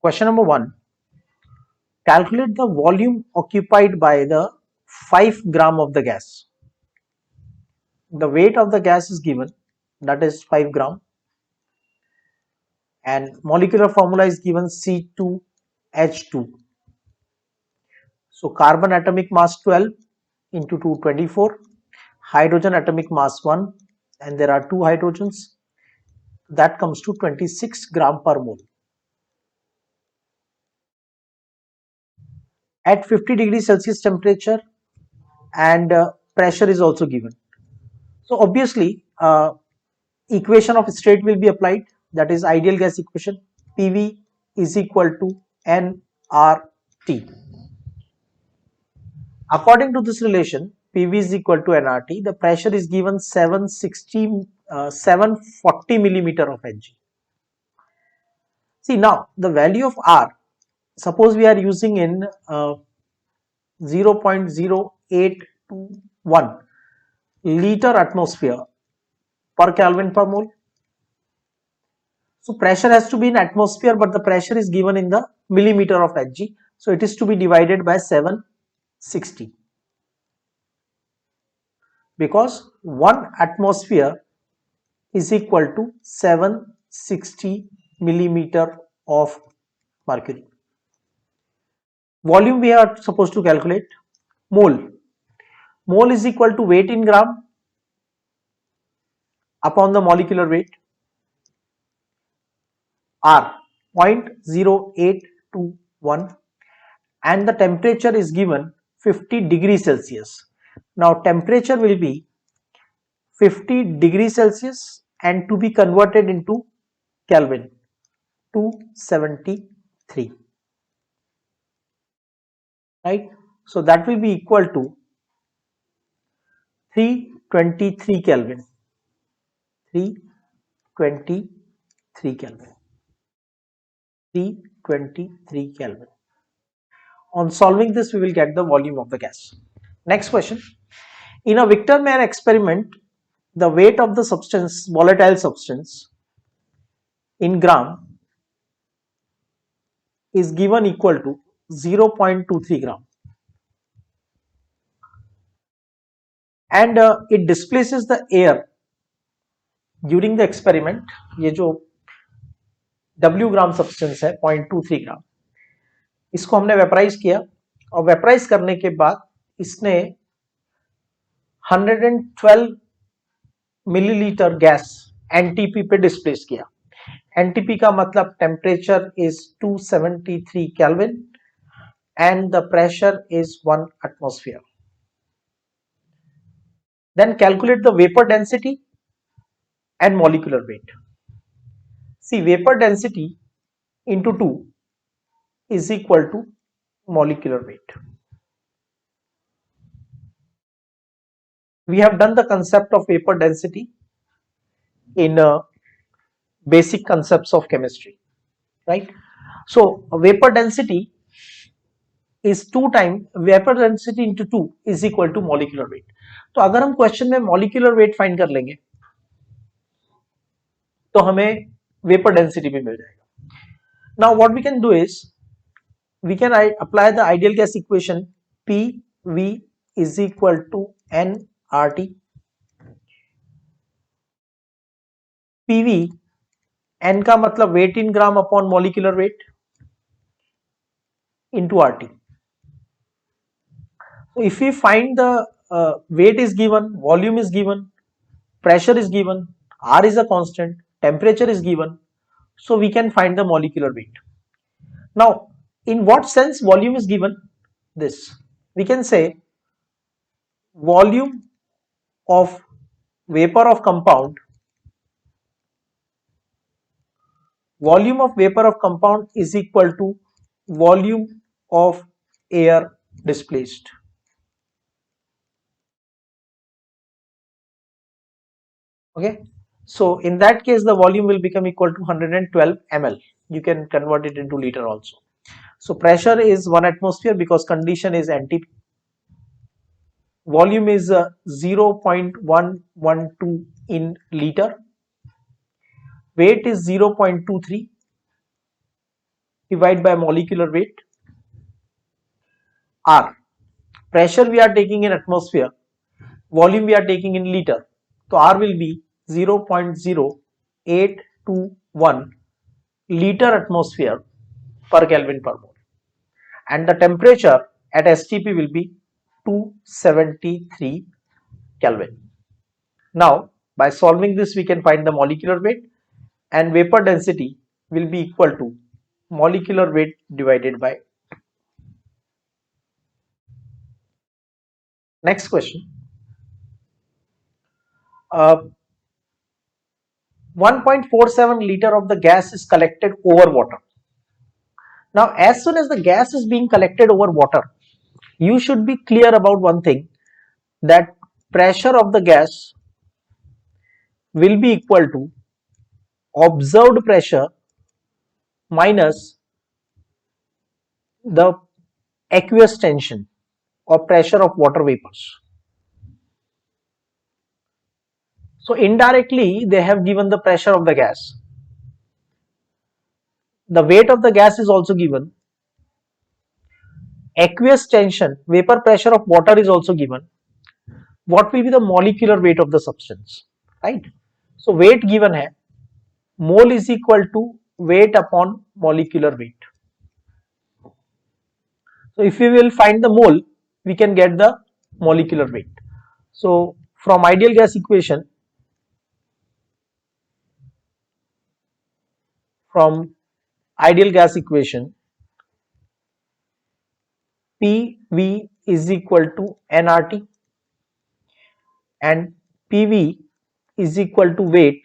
Question number 1. Calculate the volume occupied by the 5 gram of the gas. The weight of the gas is given, that is 5 gram, and molecular formula is given C2H2. So carbon atomic mass 12 into 2 24, hydrogen atomic mass 1, and there are 2 hydrogens, that comes to 26 gram per mole. At 50 degrees Celsius temperature, and pressure is also given. So obviously equation of state will be applied, that is ideal gas equation. PV is equal to nRT. According to this relation, PV is equal to nRT, the pressure is given 740 millimeter of Hg. See, now the value of R, suppose we are using in 0.0821 liter atmosphere per Kelvin per mole. So pressure has to be in atmosphere, but the pressure is given in the millimeter of Hg. So it is to be divided by 760, because 1 atmosphere is equal to 760 millimeter of mercury. Volume we are supposed to calculate. Mole is equal to weight in gram upon the molecular weight, R 0.0821, and the temperature is given 50 degrees Celsius. Now temperature will be 50 degrees Celsius, and to be converted into Kelvin, 273, right? So that will be equal to 323 Kelvin, 323 Kelvin, 323 Kelvin. On solving this, we will get the volume of the gas. Next question. In a Victor-Meyer experiment, the weight of the substance, volatile substance, in gram is given equal to 0.23 gram, and it displaces the air during the experiment. ये जो W ग्राम substance है 0.23 ग्राम, इसको हमने vaporise किया, और vaporise करने के बाद इसने 112 मिलीलीटर गैस एनटीपी पे डिस्प्लेस किया. एनटीपी का मतलब temperature is 273 kelvin and the pressure is 1 atmosphere. Then calculate the vapor density and molecular weight. See, vapor density into 2 is equal to molecular weight. We have done the concept of vapor density in basic concepts of chemistry, right? So vapor density is 2 times vapor density into 2 is equal to molecular weight. तो अगर हम question में molecular weight find कर लेंगे तो हमें vapor density भी मिल जाएगा. Now what we can do is we can apply the ideal gas equation. PV is equal to nRT. PV, n का मतलब weight in gram upon molecular weight into RT. So if we find the weight is given, volume is given, pressure is given, R is a constant, temperature is given, so we can find the molecular weight. Now in what sense volume is given? This, we can say volume of vapor of compound, is equal to volume of air displaced. Okay, so in that case the volume will become equal to 112 ml. You can convert it into liter also. So pressure is 1 atmosphere because condition is NTP. Volume is 0.112 in liter. Weight is 0.23. divide by molecular weight. R, pressure we are taking in atmosphere, volume we are taking in liter. So R will be 0.0821 liter atmosphere per Kelvin per mole, and the temperature at STP will be 273 Kelvin. Now by solving this we can find the molecular weight, and vapor density will be equal to molecular weight divided by. Next question. 1.47 liter of the gas is collected over water. Now as soon as the gas is being collected over water, you should be clear about one thing, that pressure of the gas will be equal to observed pressure minus the aqueous tension or pressure of water vapors. So indirectly they have given the pressure of the gas. The weight of the gas is also given. Aqueous tension, vapor pressure of water is also given. What will be the molecular weight of the substance, right? So weight given है, mole is equal to weight upon molecular weight. So if we will find the mole, we can get the molecular weight. So from ideal gas equation, PV is equal to nRT and PV is equal to weight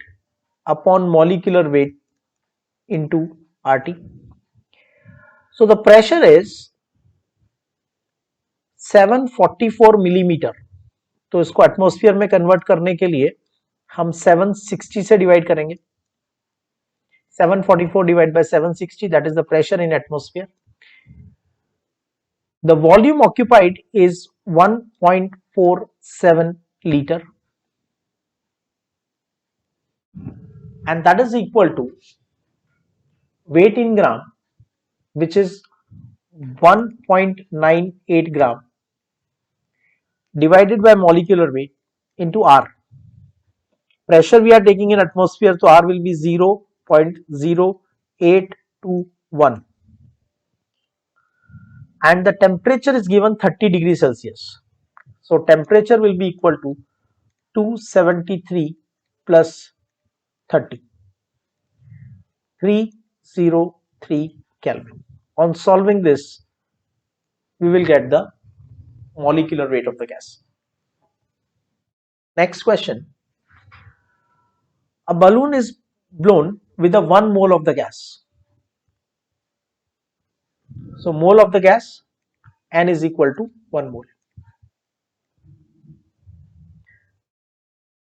upon molecular weight into RT. So the pressure is 744 millimetre. तो इसको atmosphere में convert करने के लिए हम 760 से divide करेंगे. 744 divided by 760, that is the pressure in atmosphere. The volume occupied is 1.47 liter, and that is equal to weight in gram, which is 1.98 gram, divided by molecular weight into R. Pressure we are taking in atmosphere, so R will be 0.0821, and the temperature is given 30 degrees Celsius. So temperature will be equal to 273 plus 30, 303 Kelvin. On solving this, we will get the molecular weight of the gas. Next question. A balloon is blown with a 1 mole of the gas. So mole of the gas, N is equal to 1 mole.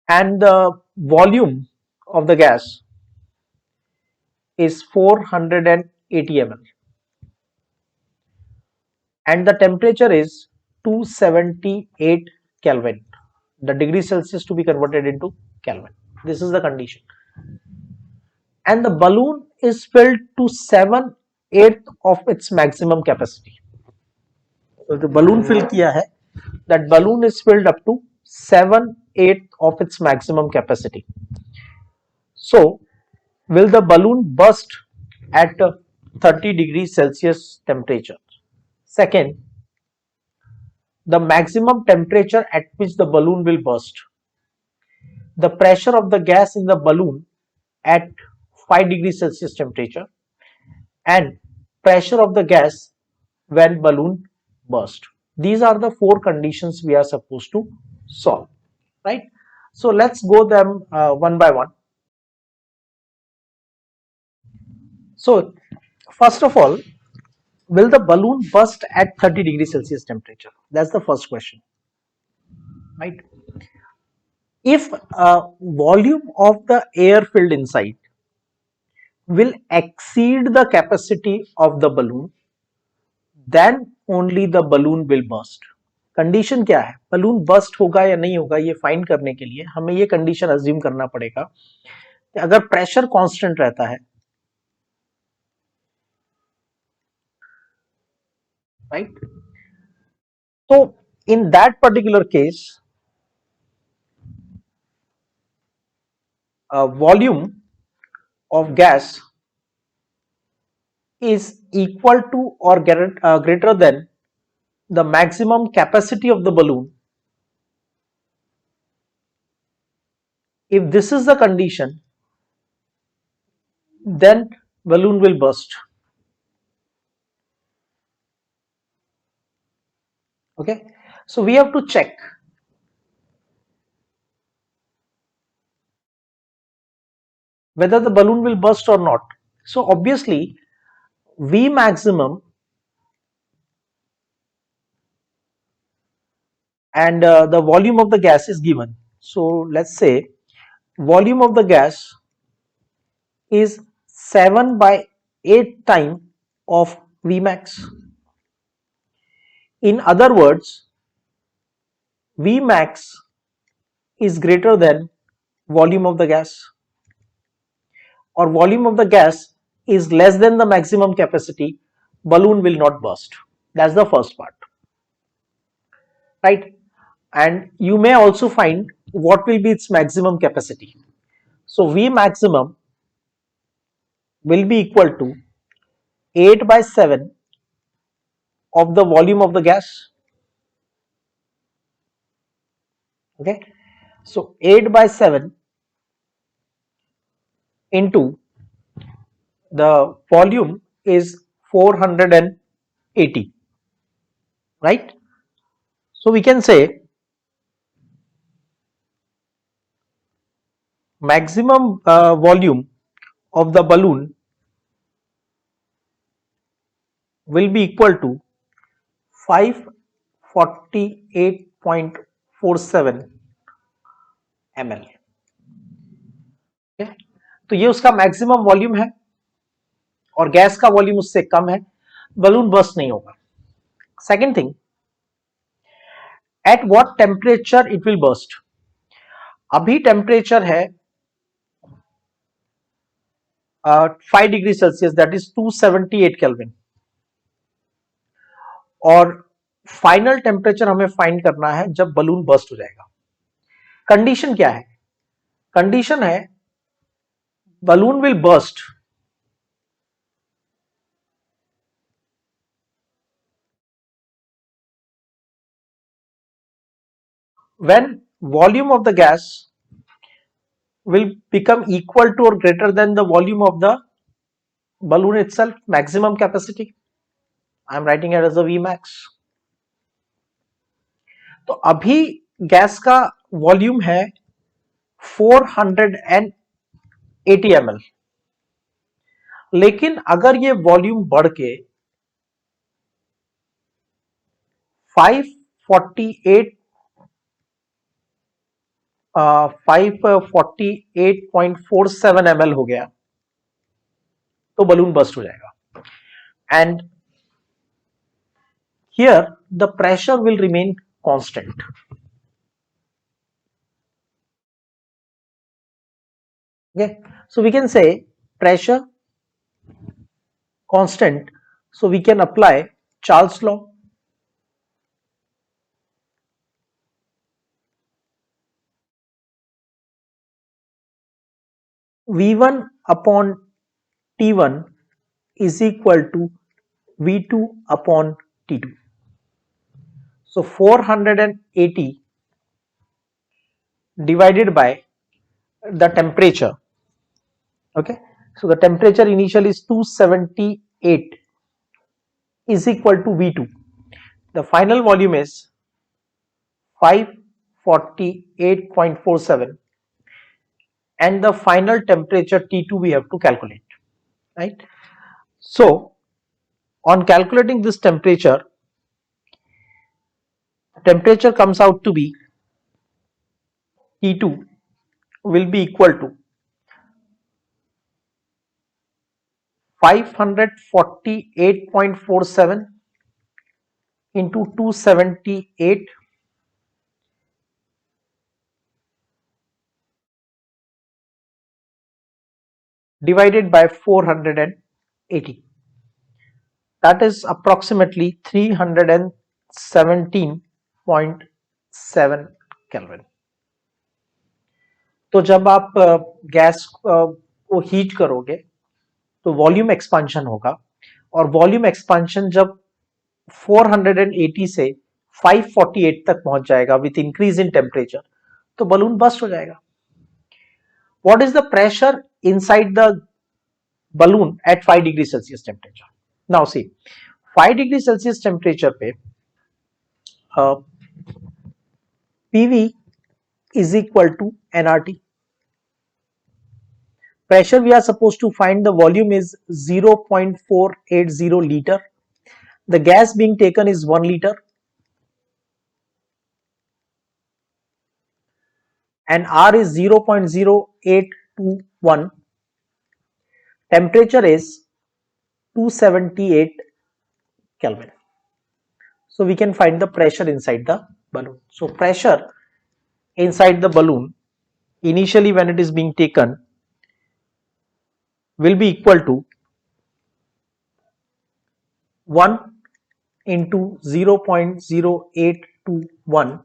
And the volume of the gas is 480 ml. And the temperature is 278 Kelvin. The degree Celsius to be converted into Kelvin. This is the condition. And the balloon is filled to 7/8 of its maximum capacity. So the balloon fill किया है, that balloon is filled up to 7/8 of its maximum capacity. So will the balloon burst at 30 degrees Celsius temperature? Second, the maximum temperature at which the balloon will burst, the pressure of the gas in the balloon at 5 degrees Celsius temperature, and pressure of the gas when balloon burst. These are the 4 conditions we are supposed to solve, right? So let's go them one by one. So first of all, will the balloon burst at 30 degrees Celsius temperature? That's the first question, right? If volume of the air filled inside will exceed the capacity of the balloon, then only the balloon will burst. Condition क्या है? Balloon burst होगा या नहीं होगा ये find करने के लिए हमें ये कंडीशन अज्यूम करना पड़ेगा कि अगर प्रेशर कांस्टेंट रहता है right? So in that particular case, volume of gas is equal to or greater than the maximum capacity of the balloon. If this is the condition, then balloon will burst. Okay, so we have to check whether the balloon will burst or not. So obviously V maximum and the volume of the gas is given. So let's say volume of the gas is 7 by 8 time of Vmax. In other words, Vmax is greater than volume of the gas, or volume of the gas is less than the maximum capacity, balloon will not burst. That's the first part, right? And you may also find what will be its maximum capacity. So V maximum will be equal to 8 by 7 of the volume of the gas. Okay, so 8 by 7 into the volume is 480, right? So we can say maximum volume of the balloon will be equal to 548.47 ml. okay? तो ये उसका maximum volume है और gas का volume उससे कम है, balloon burst नहीं होगा. Second thing, at what temperature it will burst. अभी टेम्परेचर है 5 degree Celsius, that is 278 kelvin, और फाइनल टेम्परेचर हमें फाइंड करना है जब बलून बर्स्ट हो जाएगा. कंडीशन क्या है? कंडीशन है balloon will burst when volume of the gas will become equal to or greater than the volume of the balloon itself, maximum capacity. I am writing it as a Vmax. तो अभी gas का volume है 480 ml, लेकिन अगर ये volume बढ़ के 548 548.47 ml हो गया तो बलून बस्ट हो जाएगा. And here the pressure will remain constant. Okay, so we can say pressure constant, so we can apply Charles law. V1 upon T1 is equal to V2 upon T2. So 480 divided by the temperature. Okay, so the temperature initial is 278 is equal to V2. The final volume is 548.47 and the final temperature T2 we have to calculate, right? So on calculating this temperature comes out to be T2 will be equal to 548.47 into 278 divided by 480. that is approximately 317.7 Kelvin. तो जब आप gas को heat करोगे तो volume expansion होगा, और volume expansion जब 480 से 548 तक पहुंच जाएगा विथ इंक्रीज इन टेम्परेचर, तो बलून बस्ट हो जाएगा. What is the pressure inside the balloon at 5 degree Celsius temperature? Now see, 5 degree Celsius temperature पे PV is equal to nRT. Pressure we are supposed to find, the volume is 0.480 liter. The gas being taken is 1 liter. And R is 0.0821. Temperature is 278 Kelvin. So we can find the pressure inside the balloon. So pressure inside the balloon initially when it is being taken will be equal to 1 into 0.0821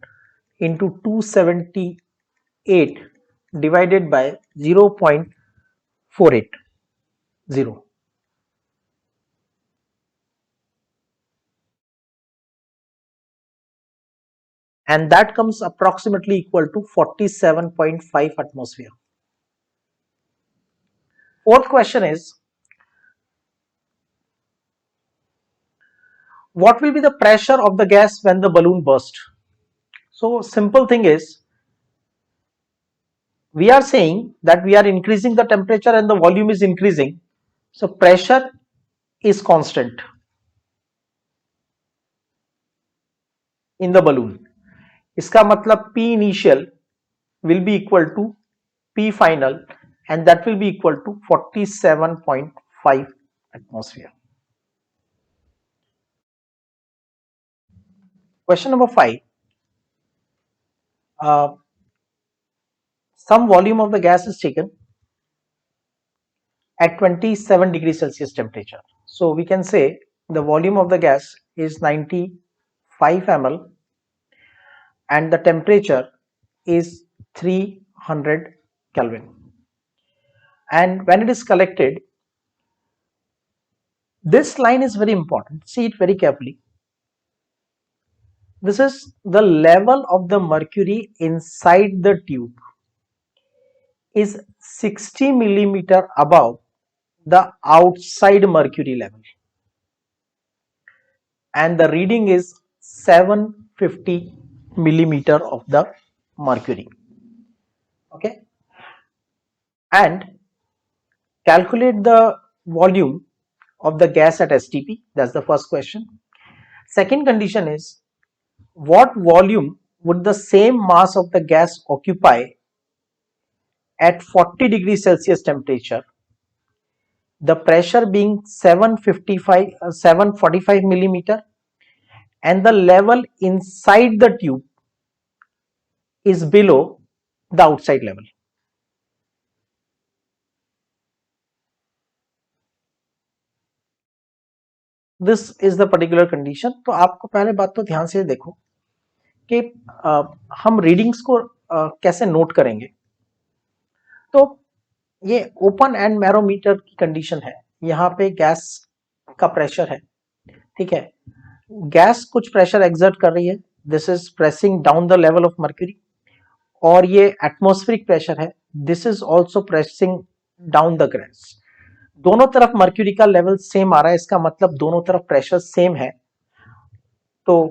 into 278 divided by 0.480. And that comes approximately equal to 47.5 atmosphere. Fourth question is, what will be the pressure of the gas when the balloon bursts? So simple thing is, we are saying that we are increasing the temperature and the volume is increasing, so pressure is constant in the balloon. इसका मतलब P initial will be equal to P final, and that will be equal to 47.5 atmosphere. Question number 5. Some volume of the gas is taken at 27 degrees Celsius temperature. So we can say the volume of the gas is 95 ml and the temperature is 300 Kelvin. And when it is collected, this line is very important. See it very carefully. This is the level of the mercury inside the tube is 60 millimeter above the outside mercury level, and the reading is 750 millimeter of the mercury. Okay, and calculate the volume of the gas at STP. That's the first question. Second condition is, what volume would the same mass of the gas occupy at 40 degrees Celsius temperature, the pressure being 745 millimeter, and the level inside the tube is below the outside level. This is the particular condition. तो आपको पहले बात तो ध्यान से देखो कि हम रीडिंग्स को कैसे नोट करेंगे. तो ये ओपन एंड मैरोमीटर की कंडीशन है. यहाँ पे गैस का प्रेशर है, ठीक है. गैस कुछ प्रेशर एक्सर्ट कर रही है, this is pressing down the level of mercury, और ये एटमॉस्फेरिक प्रेशर है, this is also pressing down the gas. दोनों तरफ मर्क्यूरी का लेवल सेम आ रहा है, इसका मतलब दोनों तरफ प्रेशर सेम है. तो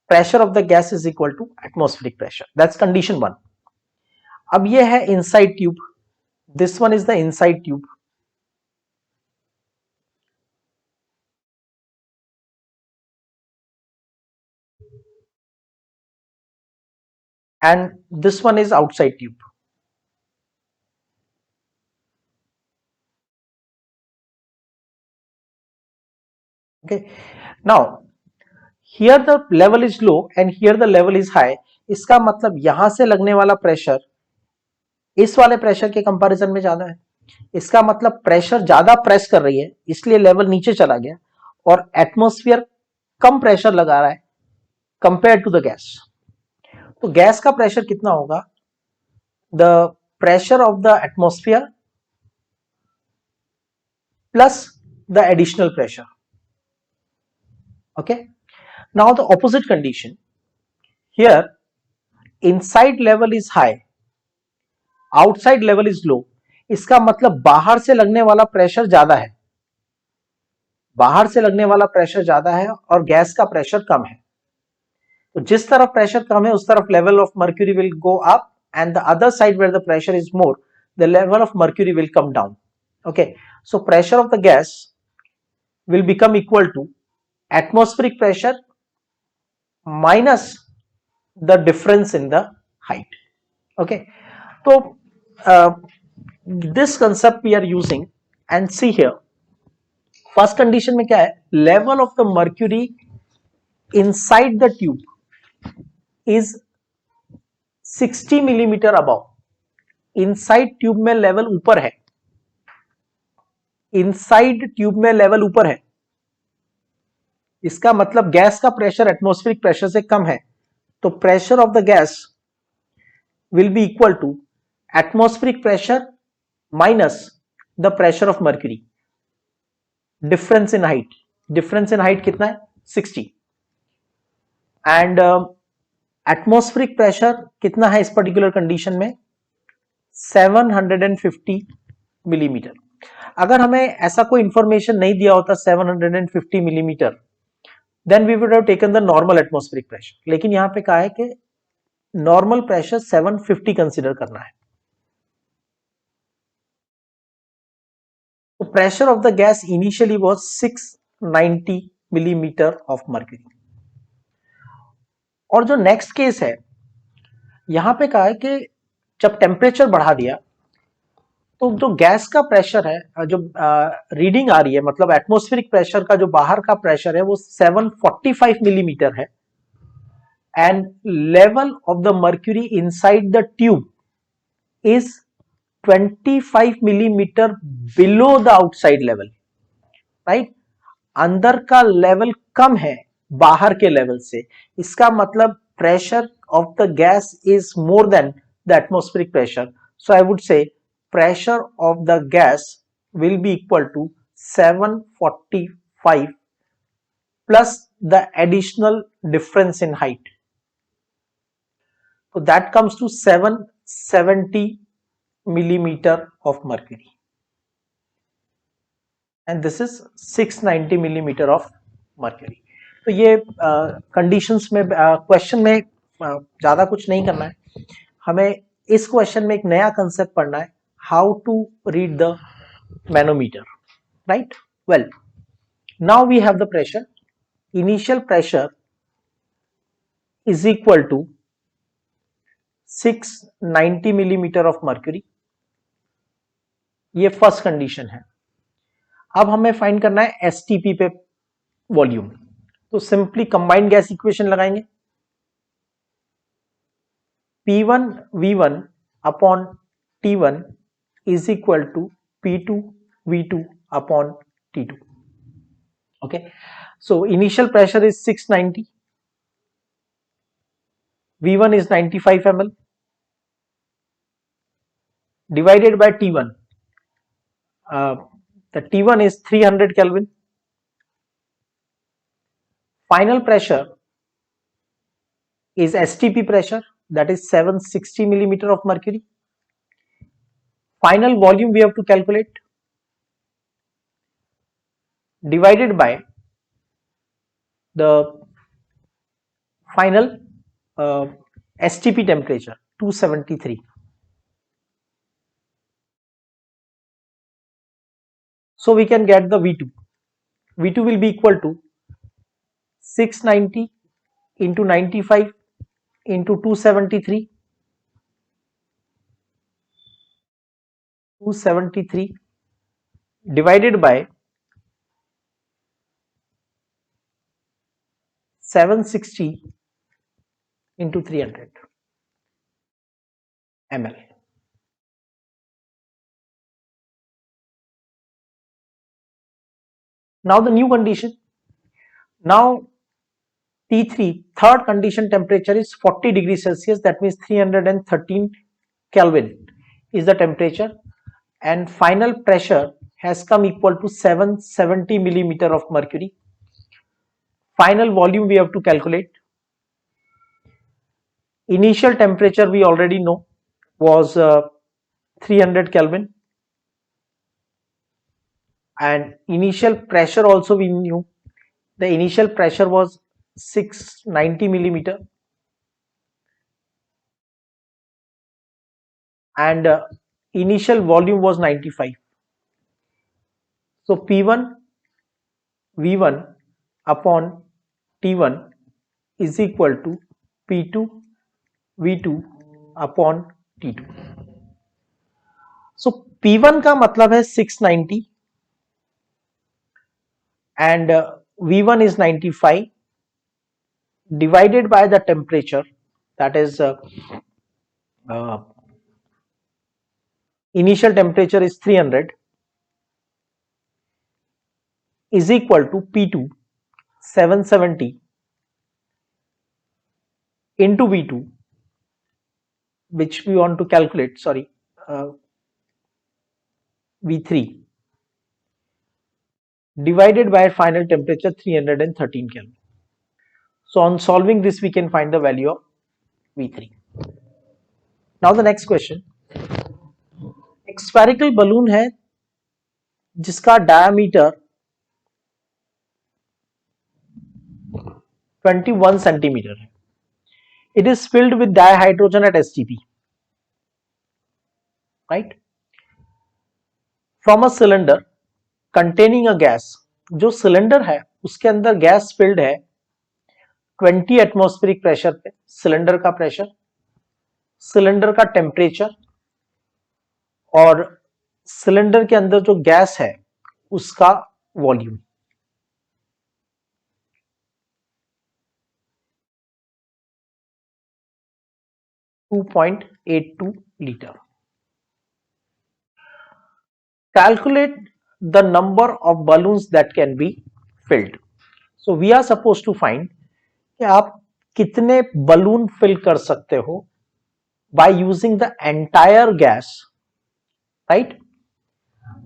pressure of the gas is equal to atmospheric pressure. That's condition 1. अब ये है inside tube, this one is the inside tube. And this one is outside tube. Okay, now here the level is low and here the level is high. इसका मतलब यहां से लगने वाला pressure इस वाले प्रेशर के कंपैरिजन में ज्यादा है. इसका मतलब प्रेशर ज्यादा प्रेस कर रही है इसलिए लेवल नीचे चला गया, और एटमॉस्फेयर कम प्रेशर लगा रहा है कंपेयर टू द गैस। तो गैस का प्रेशर कितना होगा? The pressure of the atmosphere plus the additional pressure. Okay, now the opposite condition, here inside level is high, outside level is low. इसका मतलब बाहर से लगने वाला प्रेशर ज्यादा है, बाहर से लगने वाला प्रेशर ज्यादा है और गैस का प्रेशर कम है। तो जिस तरफ प्रेशर कम है उस तरफ level of mercury will go up, and the other side where the pressure is more, the level of mercury will come down. Okay, so pressure of the gas will become equal to atmospheric pressure minus the difference in the height. Okay, so this concept we are using, and see here first condition में क्या है, level of the mercury inside the tube is 60 millimeter above. inside tube में level ऊपर है, inside tube में level ऊपर है, इसका मतलब गैस का प्रेशर एटमॉस्फेरिक प्रेशर से कम है, तो pressure of the gas will be equal to atmospheric pressure minus the pressure of mercury, difference in height. Difference in height कितना है? 60। एंड एटमॉस्फेरिक प्रेशर कितना है इस पर्टिकुलर कंडीशन में? 750 मिलीमीटर। अगर हमें ऐसा कोई इंफॉर्मेशन नहीं दिया होता 750 millimetre, then we would have taken the normal atmospheric pressure, लेकिन यहां पे कहा है कि नॉर्मल प्रेशर 750 कंसिडर करना है। तो pressure of the gas initially was 690 millimetre of mercury. और जो नेक्स्ट केस है यहां पे कहा है कि जब टेम्परेचर बढ़ा दिया तो जो गैस का प्रेशर है, जो रीडिंग आ रही है, मतलब एटमॉस्फेरिक प्रेशर का जो बाहर का प्रेशर है वो 745 मिलीमीटर है, and level of the mercury inside the tube is 25 millimeter below the outside level, right? अंदर का लेवल कम है बाहर के लेवल से, इसका मतलब pressure of the gas is more than the atmospheric pressure. So I would say pressure of the gas will be equal to 745 plus the additional difference in height, so that comes to 770 millimeter of mercury, and this is 690 millimeter of mercury. तो ये conditions में question में ज्यादा कुछ नहीं करना है, हमें इस क्वेश्चन में एक नया कंसेप्ट पढ़ना है, how to read the manometer, right? Well, now we have the pressure, initial pressure is equal to 690 millimetre of mercury, ये फर्स्ट कंडीशन है। अब हमें फाइंड करना है एसटीपी पे वॉल्यूम, तो सिंपली कंबाइंड गैस इक्वेशन लगाएंगे, P1 V1 upon T1 is equal to P2 V2 upon T2। Okay, so initial pressure is 690, V1 is 95 ml divided by T1. The T1 is 300 Kelvin. Final pressure is STP pressure, that is 760 millimeter of mercury. Final volume we have to calculate, divided by the final STP temperature 273. So we can get the V2. V2 will be equal to 690 into 95 into 273, 273 divided by 760 into 300 ml. Now the new condition. Now T3, third condition temperature is 40 degrees Celsius, that means 313 Kelvin is the temperature, and final pressure has come equal to 770 millimeter of mercury. Final volume we have to calculate. Initial temperature we already know was 300 Kelvin, and initial pressure also we knew. The initial pressure was 690 millimeter, and initial volume was 95. So P1 V1 upon T1 is equal to P2 V2 upon T2. So P1 का मतलब है 690 and V1 is 95 divided by the temperature, that is initial temperature is 300, is equal to P2 770 into V2, which we want to calculate, sorry, V3 divided by final temperature 313 Kelvin. So on solving this we can find the value of V3. Now the next question, एक spherical balloon है जिसका diameter 21 centimeter है. It is filled with dihydrogen at STP, right? From a cylinder containing a gas, जो cylinder है उसके अंदर gas filled है 20 atmospheric pressure पे, सिलेंडर का प्रेशर, सिलेंडर का टेम्परेचर और सिलेंडर के अंदर जो गैस है उसका volume. 2.82 liter. Calculate the number of balloons that can be filled. So we are supposed to find कि आप कितने बलून फिल कर सकते हो by using the entire gas, right?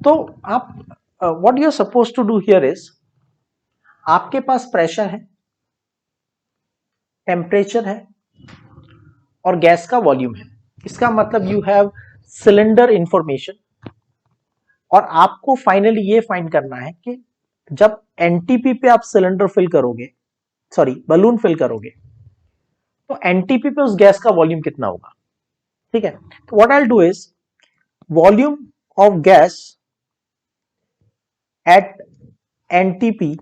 तो आप what you are supposed to do here is, आपके पास pressure है, टेम्परेचर है और गैस का वॉल्यूम है. इसका मतलब यू हैव सिलेंडर इंफॉर्मेशन, और आपको फाइनली ये फाइंड करना है कि जब एनटीपी पे आप सिलेंडर फिल करोगे, सॉरी बलून फिल करोगे, तो एनटीपी पे उस गैस का वॉल्यूम कितना होगा. ठीक है, तो what I will do is volume of gas at NTP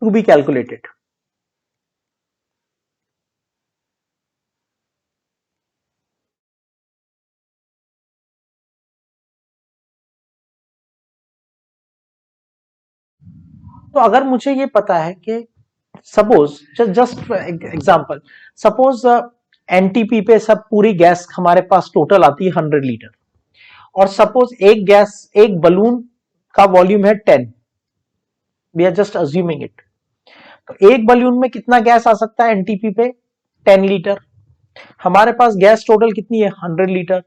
to be calculated. तो अगर मुझे ये पता है कि suppose just example, suppose NTP पे सब पूरी गैस हमारे पास टोटल आती है 100 लीटर, और सपोज एक बलून का वॉल्यूम है 10, we are just assuming it. तो एक बलून में कितना गैस आ सकता है एनटीपी पे? 10 लीटर. हमारे पास गैस टोटल कितनी है? 100 लीटर.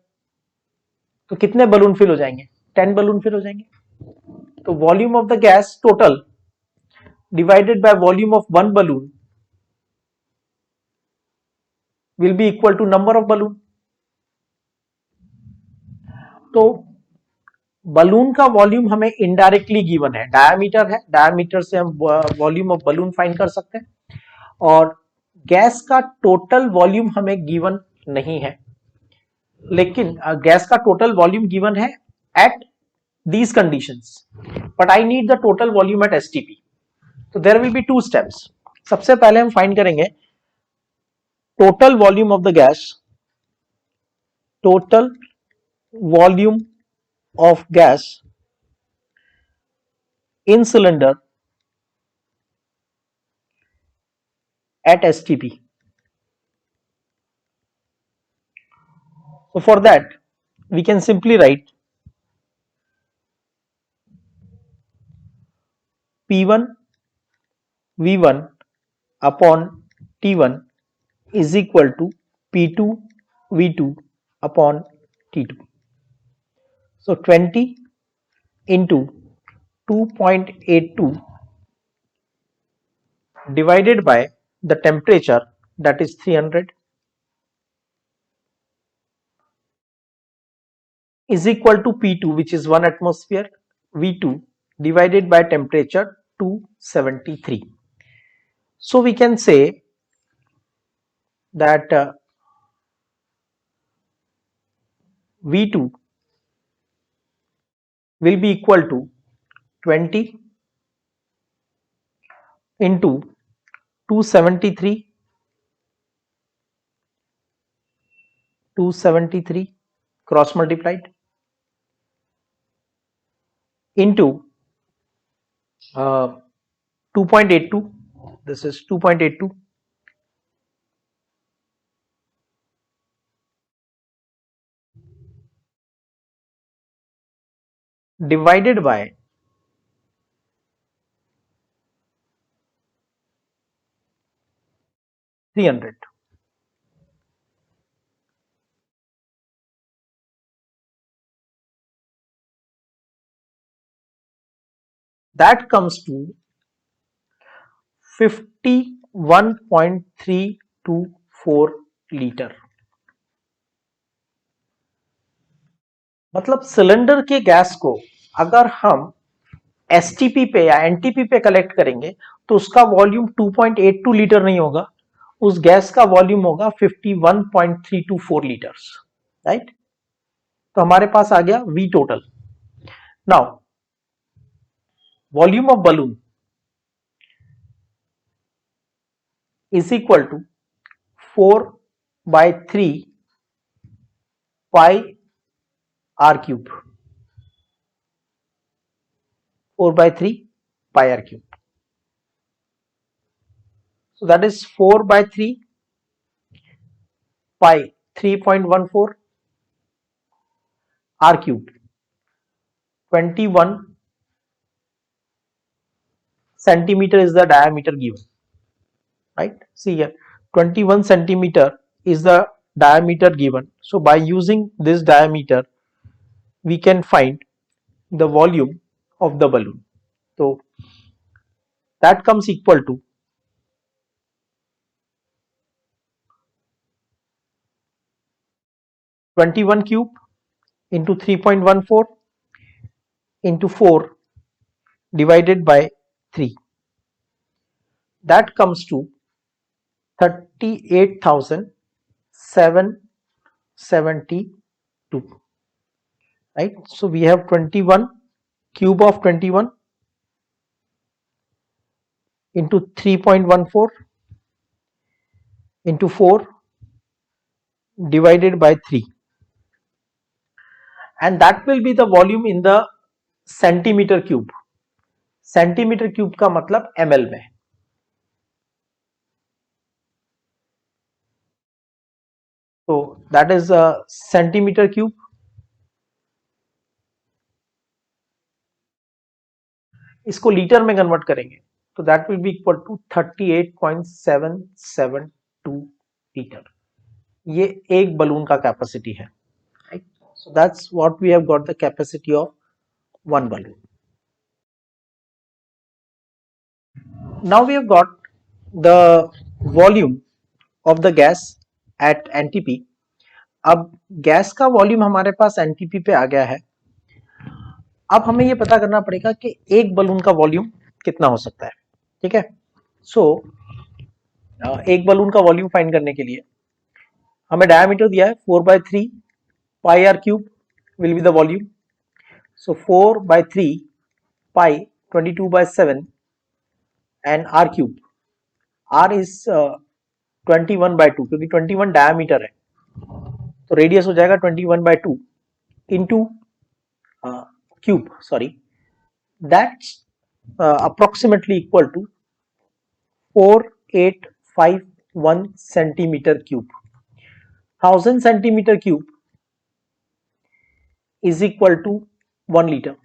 तो कितने बलून फिल हो जाएंगे? 10 बलून फिल हो जाएंगे. तो volume of the gas total divided by volume of one balloon will be equal to number of balloon. तो बलून का वॉल्यूम हमें इनडायरेक्टली गिवन है, डायामीटर है, डायामीटर से हम वॉल्यूम ऑफ बलून फाइंड कर सकते हैं, और गैस का टोटल वॉल्यूम हमें गिवन नहीं है, लेकिन गैस का टोटल वॉल्यूम गिवन है at these conditions, but I need the total volume at STP. तो देयर विल बी 2 स्टेप्स. सबसे पहले हम फाइंड करेंगे total volume of the gas, total volume of gas in cylinder at STP. So for that we can simply write P1 V1 upon T1 is equal to P2 V2 upon T2. So 20 into 2.82 divided by the temperature, that is 300, is equal to P2, which is 1 atmosphere, V2 divided by temperature 273. So we can say that V2 will be equal to 20 into 273 cross multiplied into 2.82, this is 2.82, divided by 300. That comes to 51.324 litre. मतलब cylinder के gas को अगर हम STP पे या NTP पे collect करेंगे तो उसका वॉल्यूम 2.82 लीटर नहीं होगा, उस गैस का वॉल्यूम होगा 51.324 लीटर्स, राइट. तो हमारे पास आ गया V total. Now volume of balloon is equal to 4/3 pi r cube. 4/3 pi r cube. So that is 4/3 pi 3.14 r cube. 21 centimeter is the diameter given, right? See here, 21 centimeter is the diameter given. So by using this diameter we can find the volume of the balloon. So that comes equal to 21 cube into 3.14 into 4 divided by 3. That comes to 38,772, right? So we have 21 cube of 21 into 3.14 into 4 divided by 3, and that will be the volume in the centimeter cube. Centimetre cube का मतलब ml में. So that is a centimeter cube. इसको litre में convert करेंगे तो that will be equal to 38.772 litre. ये एक balloon का कैपेसिटी है, right? So that's what we have got the capacity of one balloon. Now we have got the volume of the gas at NTP. अब gas का volume हमारे पास NTP पे आ गया है. अब हमें ये पता करना पड़ेगा कि एक बलून का वॉल्यूम कितना हो सकता है, ठीक है. सो एक बलून का वॉल्यूम फाइंड करने के लिए हमें डायमीटर दिया है 4/3 pi r cube will be the volume. So 4/3 pi 22/7 and r cube. R is 21/2 क्योंकि 21 डायमीटर है तो रेडियस हो जाएगा 21/2 into cube, sorry, that's approximately equal to 4851 centimeter cube. 1000 centimeter cube is equal to 1 liter.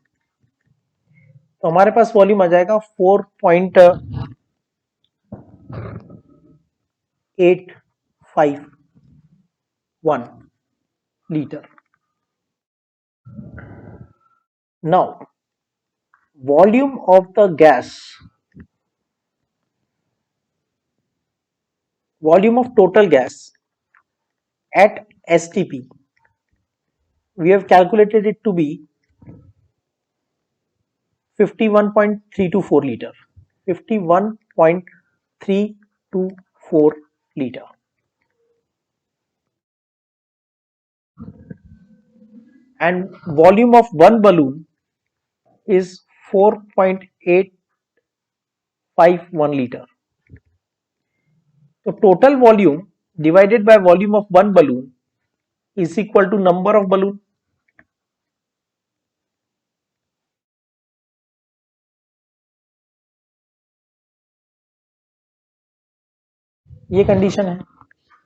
तो तो हमारे पास volume आ जाएगा 4.851 litre. Now, volume of the gas, volume of total gas at STP, we have calculated it to be 51.324 liter. 51.324 liter. And volume of one balloon is 4.851 liter. So total volume divided by volume of one balloon is equal to number of balloon. ये condition है,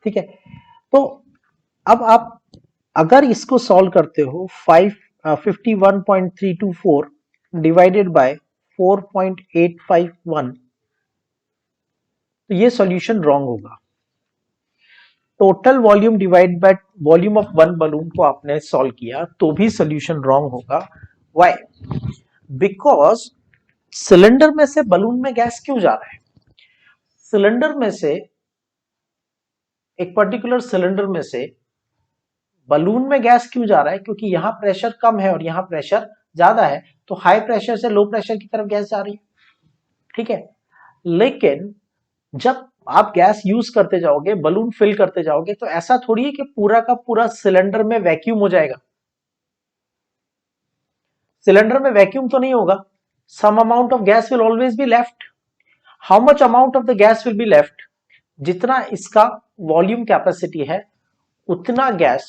ठीक है. तो अब आप अगर इसको solve करते हो 51.324 डिवाइडेड बाय 4.851, तो ये सॉल्यूशन रॉन्ग होगा. Total volume divide by volume of one balloon को आपने सॉल्व किया तो भी सॉल्यूशन रॉन्ग होगा. व्हाई? बिकॉज सिलेंडर में से बलून में गैस क्यों जा रहा है? सिलेंडर में से, एक पर्टिकुलर सिलेंडर में से बलून में गैस क्यों जा रहा है? क्योंकि यहां प्रेशर कम है और यहां प्रेशर ज्यादा है, तो हाई प्रेशर से लो प्रेशर की तरफ गैस जा रही है, ठीक है. लेकिन जब आप गैस यूज करते जाओगे, बलून फिल करते जाओगे, तो ऐसा थोड़ी है कि पूरा का पूरा सिलेंडर में वैक्यूम हो जाएगा. सिलेंडर में वैक्यूम तो नहीं होगा. Some amount of gas will always be left. How much amount of the gas will be left? जितना इसका वॉल्यूम कैपेसिटी है उतना गैस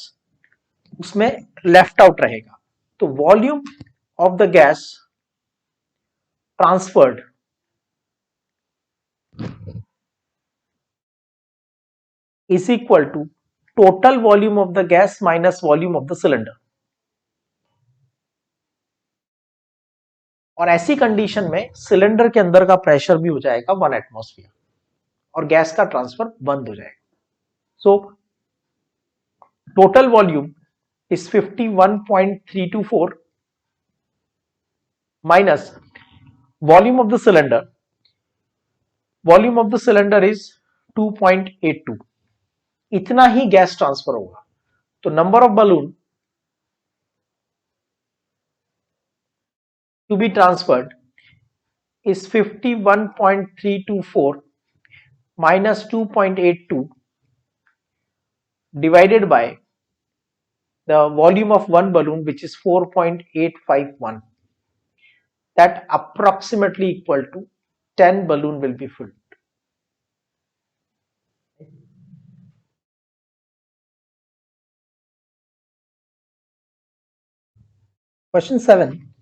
उसमें लेफ्ट आउट रहेगा. तो volume of the gas transferred is equal to total volume of the gas minus volume of the cylinder. और ऐसी condition में सिलेंडर के अंदर का प्रेशर भी हो जाएगा 1 एटमॉस्फेयर और गैस का ट्रांसफर बंद हो जाएगा. So total volume is 51.324 minus volume of the cylinder. Volume of the cylinder is 2.82. इतना ही गैस ट्रांसफर होगा. तो number of balloon to be transferred is 51.324 minus 2.82 divided by the volume of one balloon, which is 4.851. That approximately equal to 10 balloon will be filled. Question 7.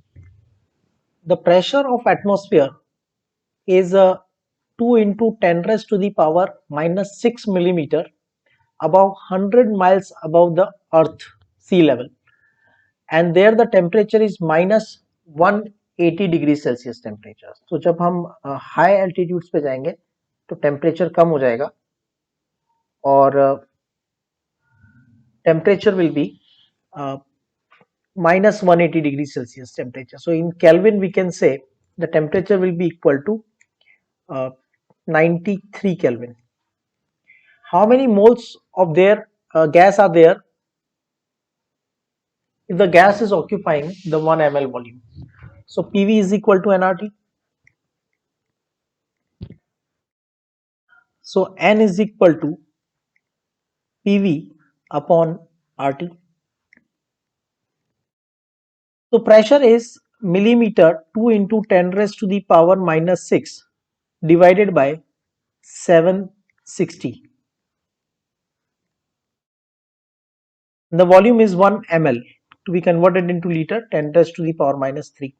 The pressure of atmosphere is 2 into 10 raised to the power minus 6 millimeter above 100 miles above the earth sea level, and there the temperature is minus 180 degree Celsius temperature. तो जब हम high altitudes पे जाएंगे तो temperature कम हो जाएगा और temperature will be minus 180 degrees Celsius temperature. So in Kelvin we can say the temperature will be equal to 93 Kelvin. How many moles of their gas are there if the gas is occupying the 1 ml volume? So PV is equal to nRT. So N is equal to PV upon RT. So pressure is millimeter 2 into 10 raised to the power minus 6 divided by 760. The volume is 1 ml to be converted into liter, 10 raised to the power minus 3.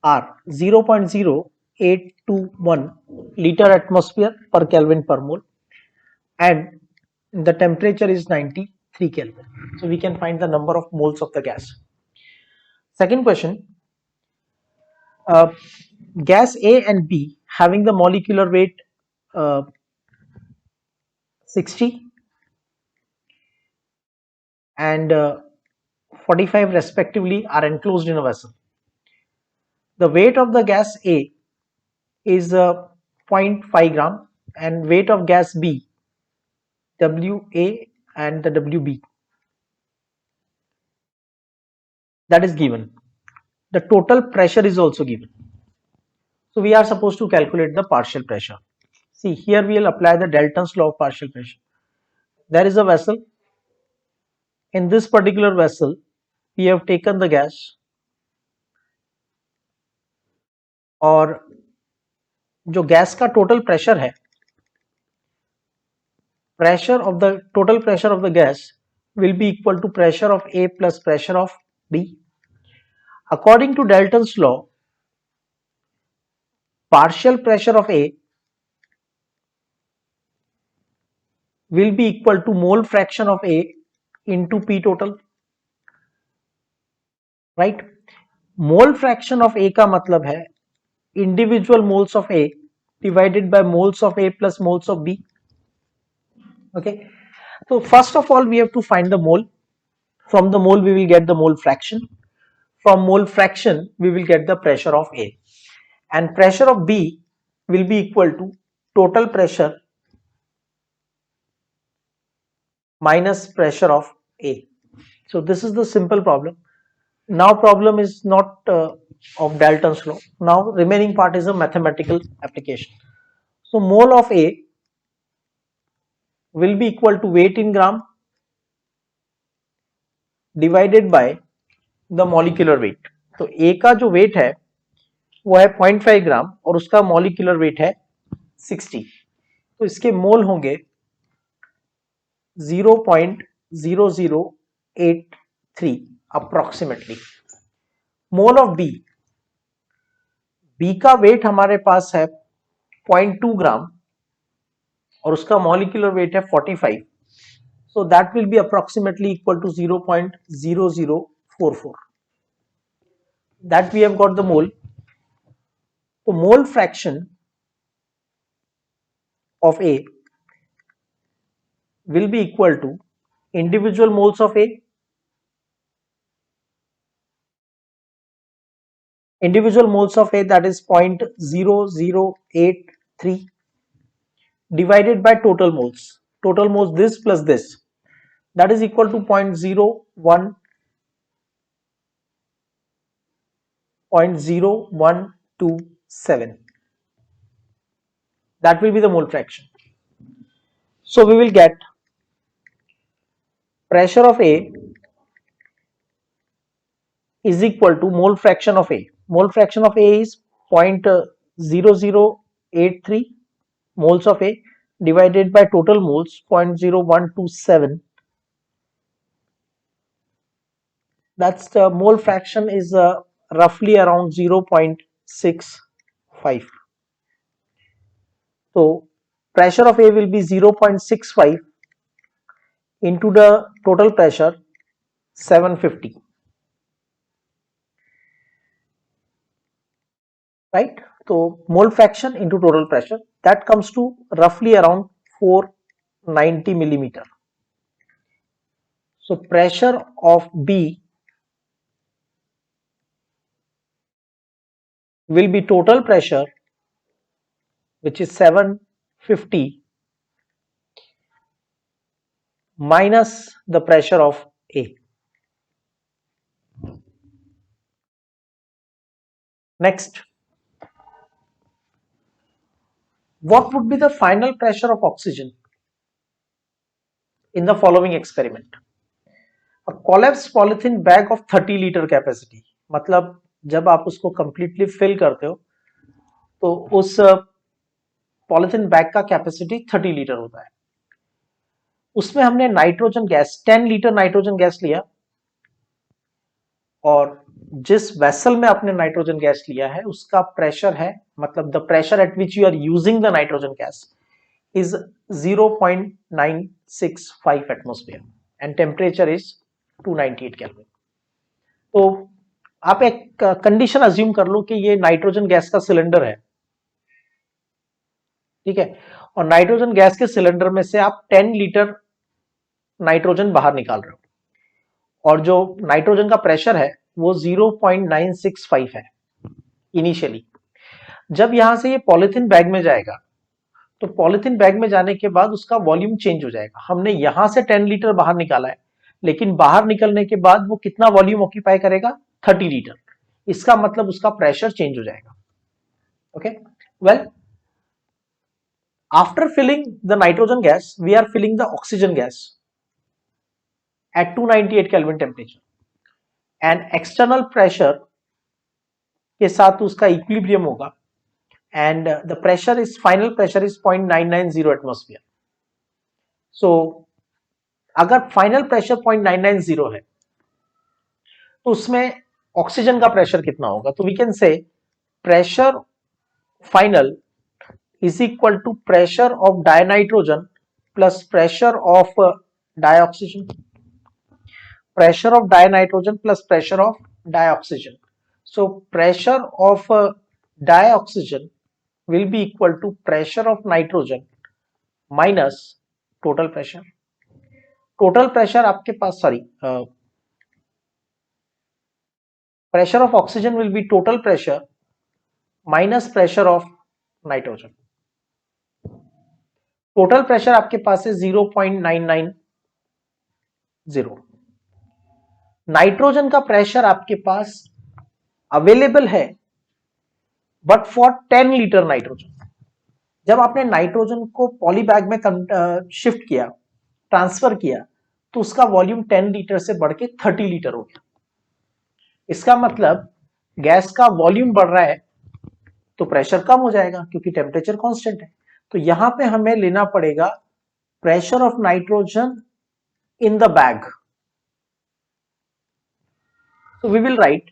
R 0.0821 liter atmosphere per Kelvin per mole, and the temperature is 93 Kelvin. So we can find the number of moles of the gas. Second question, gas A and B having the molecular weight 60 and 45 respectively are enclosed in a vessel. The weight of the gas A is 0.5 gram and weight of gas B, WA and the WB, that is given. The total pressure is also given. So we are supposed to calculate the partial pressure. See, here we will apply the Dalton's law of partial pressure. There is a vessel. In this particular vessel, we have taken the gas, और जो gas का total pressure है, pressure of the total pressure of the gas will be equal to pressure of A plus pressure of B. According to Dalton's law, partial pressure of A will be equal to mole fraction of A into P total, right? Mole fraction of A का मतलब है individual moles of A divided by moles of A plus moles of B. Okay, so first of all we have to find the mole. From the mole we will get the mole fraction. From mole fraction we will get the pressure of A, and pressure of B will be equal to total pressure minus pressure of A. So this is the simple problem. Now problem is not of Dalton's law. Now remaining part is a mathematical application. So mole of A will be equal to weight in gram divided by the molecular weight. तो A का जो weight है वो है 0.5 ग्राम और उसका molecular weight है 60. तो इसके मोल होंगे 0.0083 approximately. Mole of B, B का वेट हमारे पास है 0.2 ग्राम और उसका मॉलिक्यूलर वेट है 45. So that will be approximately equal to 0.0044. That we have got the mole. तो mole fraction of A will be equal to individual moles of A, that is 0.0083 divided by total moles. Total moles this plus this, that is equal to 0.0127. That will be the mole fraction. So we will get pressure of A is equal to mole fraction of A. Mole fraction of A is 0.0083 moles of A divided by total moles 0.0127. That's the mole fraction is roughly around 0.65. So pressure of A will be 0.65 into the total pressure 750. Right? So mole fraction into total pressure, that comes to roughly around 490 millimeter. So pressure of B will be total pressure, which is 750 minus the pressure of A. Next, what would be the final pressure of oxygen in the following experiment? A collapsed polythene bag of 30 liter capacity. मतलब जब आप उसको completely fill करते हो तो उस polythene bag का capacity 30 litre होता है. उसमें हमने nitrogen gas 10 litre nitrogen gas लिया और जिस वेसल में आपने नाइट्रोजन गैस लिया है उसका प्रेशर है, मतलब the pressure at which you are using the nitrogen gas is 0.965 atmosphere and temperature is 298 Kelvin. तो आप एक कंडीशन अज्यूम कर लो कि ये नाइट्रोजन गैस का सिलेंडर है, ठीक है, और नाइट्रोजन गैस के सिलेंडर में से आप 10 लीटर नाइट्रोजन बाहर निकाल रहे हो और जो नाइट्रोजन का प्रेशर है वो 0.965 है इनिशियली। जब यहां से ये पॉलिथीन बैग में जाएगा तो पॉलिथीन बैग में जाने के बाद उसका वॉल्यूम चेंज हो जाएगा। हमने यहां से 10 लीटर बाहर निकाला है, लेकिन बाहर निकलने के बाद वो कितना वॉल्यूम ऑक्यूपाई करेगा, 30 लीटर। इसका मतलब उसका प्रेशर चेंज हो जाएगा। Okay, well, after filling the nitrogen gas we are filling the oxygen gas at 298 Kelvin temperature and external pressure के साथ उसका इक्विलिब्रियम होगा and the pressure is final pressure is 0.990 atmosphere. So अगर final pressure 0.990 है तो उसमें oxygen का pressure कितना होगा, तो we can say pressure final is equal to pressure of dinitrogen plus pressure of dioxygen, pressure of dinitrogen plus pressure of dioxygen. So pressure of dioxygen will be equal to pressure of nitrogen minus total pressure. Total pressure आपके पास pressure of oxygen will be total pressure minus pressure of nitrogen. Total pressure आपके पास है 0.990. Nitrogen का pressure आपके पास available है but for 10 litre nitrogen. जब आपने nitrogen को polybag में शिफ्ट किया, ट्रांसफर किया, तो उसका वॉल्यूम 10 लीटर से बढ़ के 30 लीटर हो गया। इसका मतलब गैस का वॉल्यूम बढ़ रहा है तो प्रेशर कम हो जाएगा क्योंकि टेम्परेचर कांस्टेंट है। तो यहां पे हमें लेना पड़ेगा pressure of nitrogen in the bag. So we will write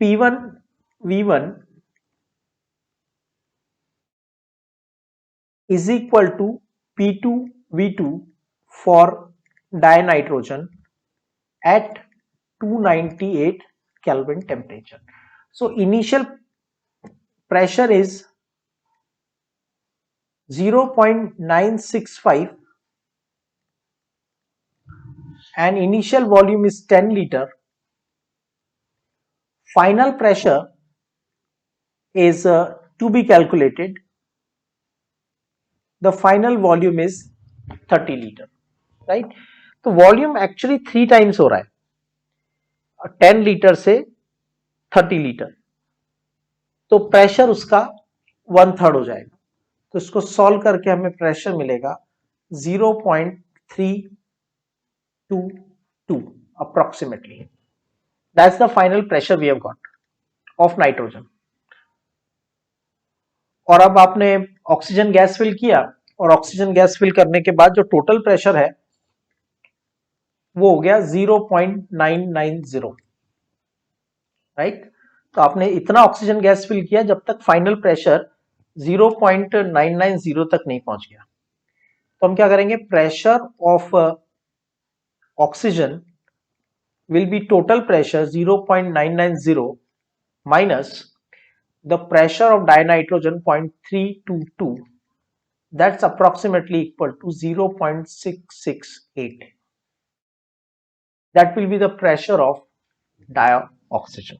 P1 V1 is equal to P2 V2 for dinitrogen at 298 Kelvin temperature. So initial pressure is 0.965 and initial volume is 10 liter. Final pressure is to be calculated. The final volume is 30 liter, right? तो volume actually 3 times हो रहा है, 10 litre से 30 litre, तो pressure उसका 1/3 हो जाएगा। तो इसको सॉल्व करके हमें प्रेशर मिलेगा 0.322 approximately. That's the final pressure we have got of nitrogen. और अब आपने ऑक्सीजन गैस फिल किया और ऑक्सीजन गैस फिल करने के बाद जो टोटल प्रेशर है वो हो गया 0.990, राइट। तो आपने इतना ऑक्सीजन गैस फिल किया जब तक फाइनल प्रेशर 0.990 तक नहीं पहुंच गया। तो हम क्या करेंगे, pressure of oxygen will be total pressure 0.990 minus the pressure of dinitrogen 0.322, that's approximately equal to 0.668. That will be the pressure of dioxygen.